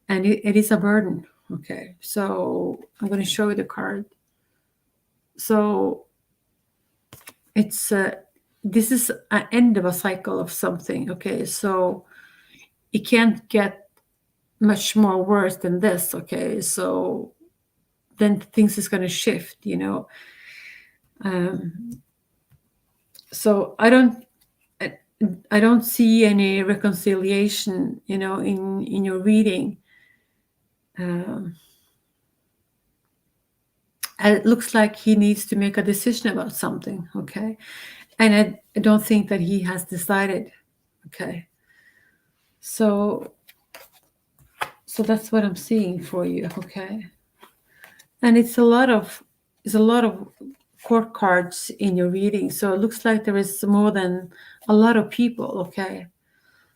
and it is a burden. Okay, so I'm going to show you the card. So it's this is an end of a cycle of something. Okay, so it can't get much more worse than this. Okay, so then things is going to shift. So I don't see any reconciliation, in your reading. It looks like he needs to make a decision about something. Okay, and I don't think that he has decided. Okay, so that's what I'm seeing for you. Okay, and it's a lot of court cards in your reading, so it looks like there is more than a lot of people. Okay,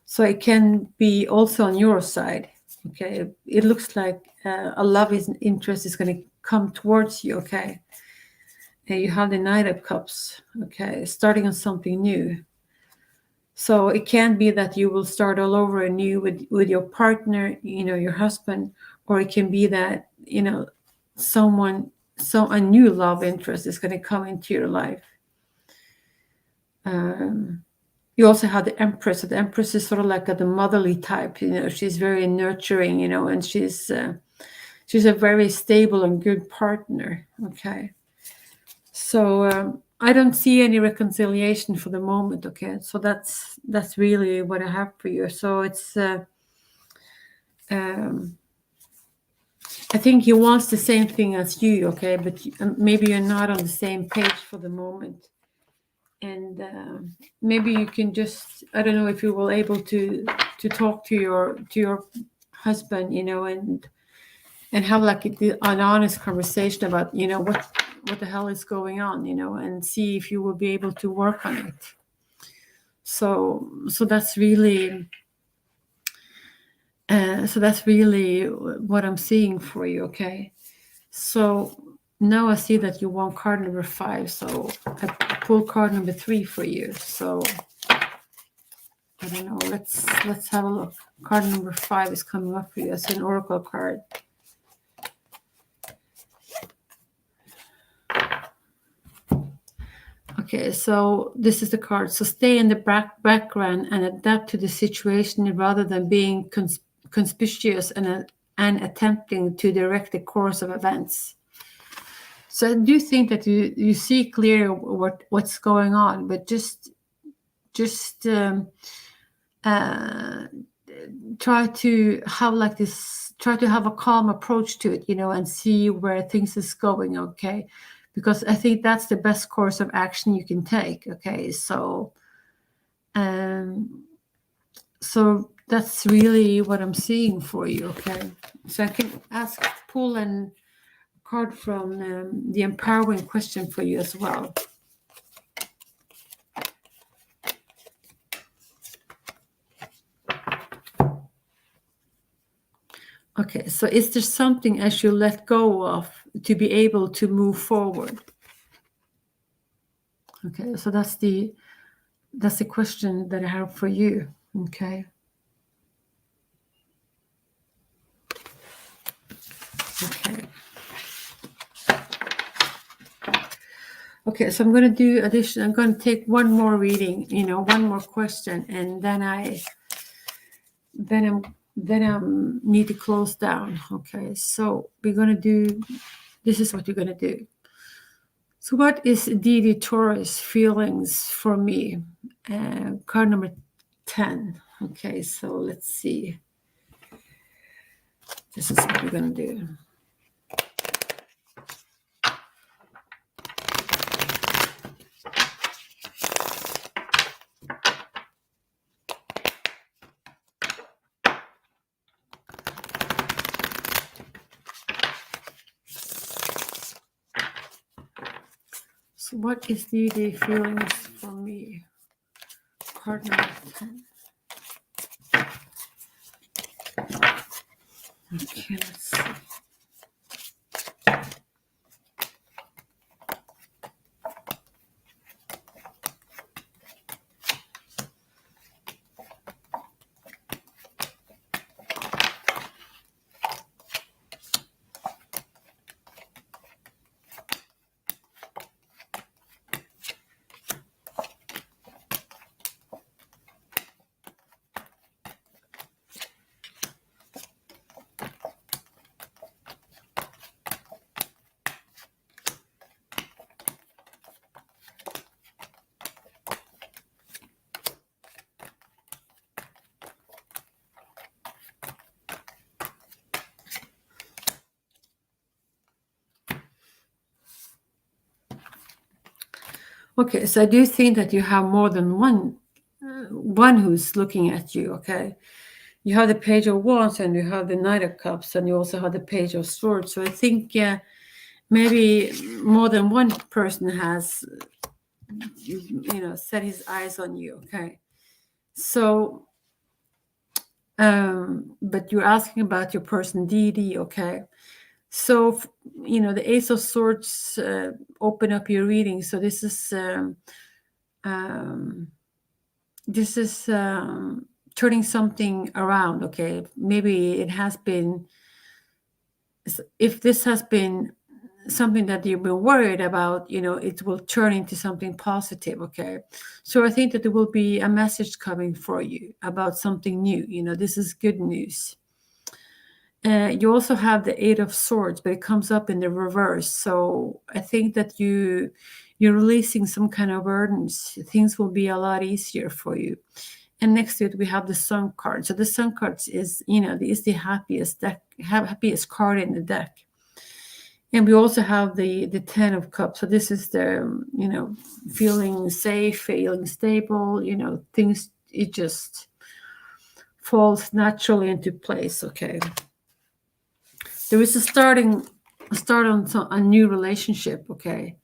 so it can be also on your side. Okay, it looks like a love interest is going to come towards you. Okay, and you have the Knight of Cups. Okay, starting on something new. So it can be that you will start all over anew with your partner, your husband, or it can be that a new love interest is going to come into your life. You also have the Empress. So the Empress is sort of like the motherly type. She's very nurturing. And she's a very stable and good partner. Okay. So I don't see any reconciliation for the moment. Okay. So that's really what I have for you. So it's I think he wants the same thing as you. Okay, but maybe you're not on the same page for the moment. And maybe you can just, I don't know if you will able to talk to your husband, and have like an honest conversation about what the hell is going on, and see if you will be able to work on it. So that's really what I'm seeing for you. Okay, so now I see that you want card number 5, so I pull card number 3 for you. So I don't know. Let's have a look. Card number 5 is coming up for you as an oracle card. Okay, so this is the card. So stay in the background and adapt to the situation rather than being conspicuous and attempting to direct the course of events. So I do think that you see clearly what's going on, but just try to have a calm approach to it, and see where things is going. Okay, because I think that's the best course of action you can take. Okay, so that's really what I'm seeing for you. Okay, so I can pull and card from the empowering question for you as well. Okay, so is there something as you let go of to be able to move forward? Okay, so that's the question that I have for you. Okay. Okay. Okay, so I'm going to do addition. I'm going to take one more reading, one more question, and then I need to close down. Okay, so we're going to do. This is what you're going to do. So, what is Didi Taurus feelings for me? Card number 10. Okay, so let's see. This is what we're going to do. So what is the feelings for me? Card number 10. Okay, let's see. Okay, so I do think that you have more than one who's looking at you. Okay, you have the Page of Wands and you have the Knight of Cups and you also have the Page of Swords. So I think maybe more than one person has set his eyes on you. Okay, so but you're asking about your person Didi. Okay, so the Ace of Swords open up your reading. So this is turning something around. Okay, maybe it has been, if this has been something that you've been worried about, it will turn into something positive. Okay, so I think that there will be a message coming for you about something new. This is good news. You also have the Eight of Swords, but it comes up in the reverse. So I think that you're releasing some kind of burdens. Things will be a lot easier for you. And next to it, we have the Sun card. So the Sun card is the happiest card in the deck. And we also have the 10 of Cups. So this is the, feeling safe, feeling stable, things, it just falls naturally into place. Okay. There is a start on a new relationship. Okay.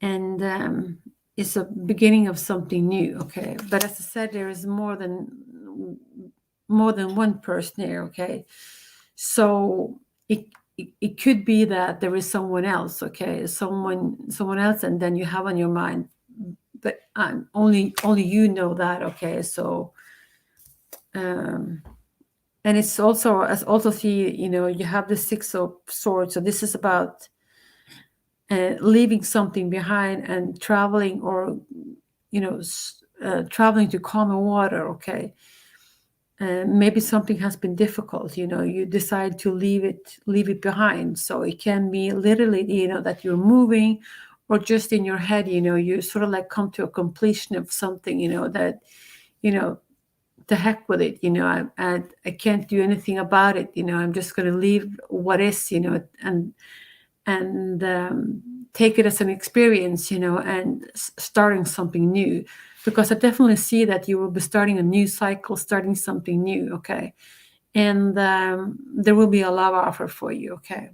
And it's a beginning of something new. Okay. But as I said, there is more than one person here. Okay. So it could be that there is someone else. Okay. Someone else, and then you have on your mind, but only you know that. Okay. So and it's also, as also see, you have the Six of Swords. So this is about leaving something behind and traveling, or traveling to calmer water. Okay. Maybe something has been difficult, you decide to leave it behind. So it can be literally, that you're moving, or just in your head, you sort of like come to a completion of something, that, the heck with it, I can't do anything about it, I'm just going to leave what is, and take it as an experience, and starting something new. Because I definitely see that you will be starting a new cycle, starting something new. Okay. And there will be a love offer for you. Okay.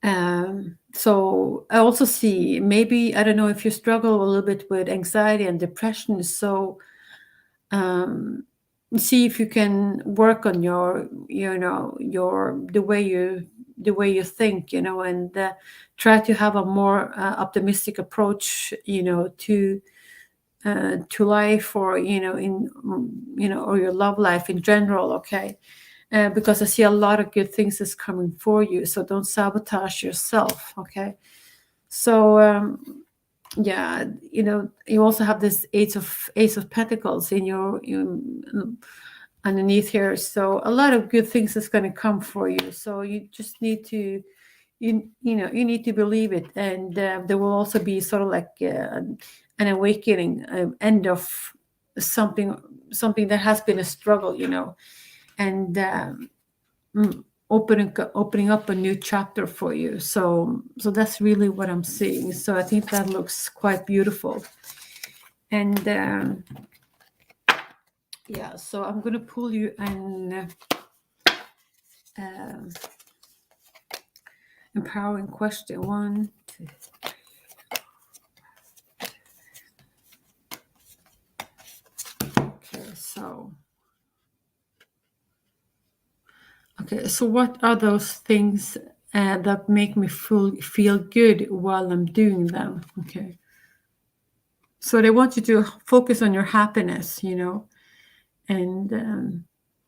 So I also see, maybe, I don't know if you struggle a little bit with anxiety and depression. So um, see if you can work on your, your the way you think, and try to have a more optimistic approach, to life, or or your love life in general. Okay. Because I see a lot of good things is coming for you, so don't sabotage yourself. Okay. So yeah, you also have this ace of pentacles in underneath here, so a lot of good things is going to come for you. So you just need to, you need to believe it, and there will also be sort of like an awakening, end of something that has been a struggle, and opening up a new chapter for you. So that's really what I'm seeing. So I think that looks quite beautiful. And yeah, so I'm gonna pull you an uh, empowering question. One, two. Okay, so what are those things that make me feel good while I'm doing them? Okay. So they want you to focus on your happiness, and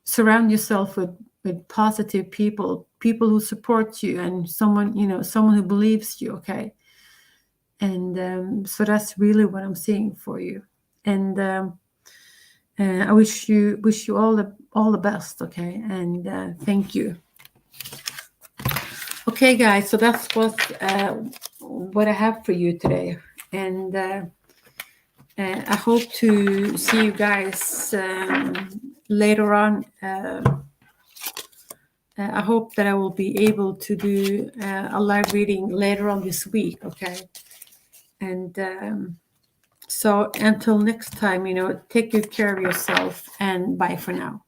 surround yourself with positive people who support you, and someone who believes you. Okay. And so that's really what I'm seeing for you. And I wish you all the best. Okay. And thank you. Okay, guys, so that's what I have for you today. And I hope to see you guys later on. I hope that I will be able to do a live reading later on this week. Okay. And so until next time, take good care of yourself, and bye for now.